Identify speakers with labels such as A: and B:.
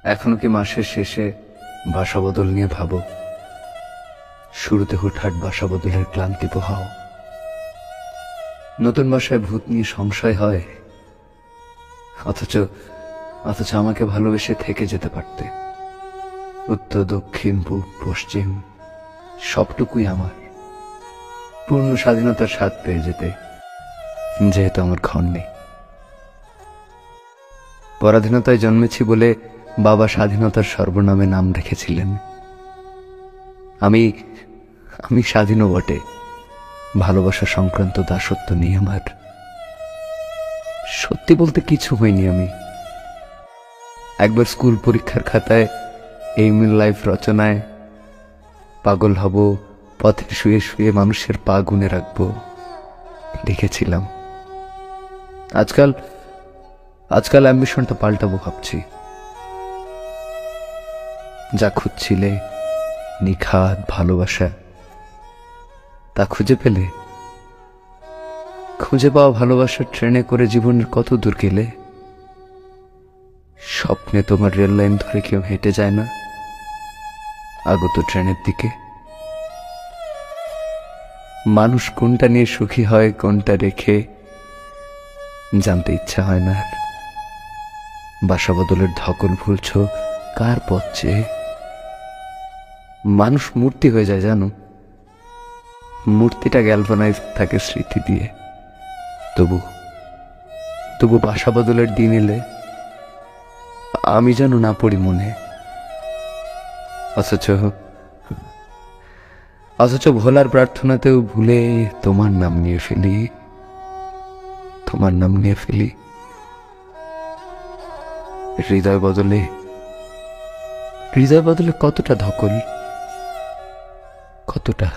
A: এখনো কি মাসের শেষে বাসা বদল নিয়ে ভাবো? শুরুতে হুটহাট বাসা বদলের ক্লান্তি পোহাও। নতুন বাসায় ভূত নিয়ে সংশয় হয়, অথচ অথচ আমাকে ভালোবেসে থেকে যেতে পারতে। উত্তর, দক্ষিণ, পূব, পশ্চিম সবটুকুই আমার। পূর্ণ স্বাধীনতার স্বাদ পেয়ে যেতে, যেহেতু আমার ঘর নেই। পরাধীনতায় জন্মেছি বলে বাবা স্বাধীনতার সর্বনামে নাম রেখেছিলেন। আমি আমি স্বাধীনও বটে, ভালোবাসা সংক্রান্ত দাসত্ব নেই আমার। সত্যি বলতে কিছু হয়নি আমি। একবার স্কুল পরীক্ষার খাতায় এইম ইন লাইফ রচনায় পাগল হব, পথে শুয়ে শুয়ে মানুষের পা গুনে রাখবো লিখেছিলাম। আজকাল অ্যাম্বিশনটা পাল্টাবো ভাবছি। যা খুঁজছিলে নিখাদ ভালোবাসা, তা খুঁজে পেলে? খুঁজে পাওয়া ভালোবাসার ট্রেনে করে জীবনের কত দূর গেলে? স্বপ্নে তোমার রেল লাইন ধরে কেউ হেঁটে যায় না আগত ট্রেনের দিকে? মানুষ কোনটা নিয়ে সুখী হয়, কোনটা রেখে জানতে ইচ্ছা হয় না। বাসা বদলের ধকল ভুলছ কার পথ চেয়ে? মানুষ মূর্তি হয়ে যায় জানো, মূর্তিটা গ্যালভানাইজ থাকে স্মৃতি দিয়ে। তবু বাসা বদলের দিন এলে আমি যেন না পড়ি মনে। অথচ ভোলার প্রার্থনাতেও ভুলে তোমার নাম নিয়ে ফেলি। হৃদয় বদলে কতটা ধকল, কতটা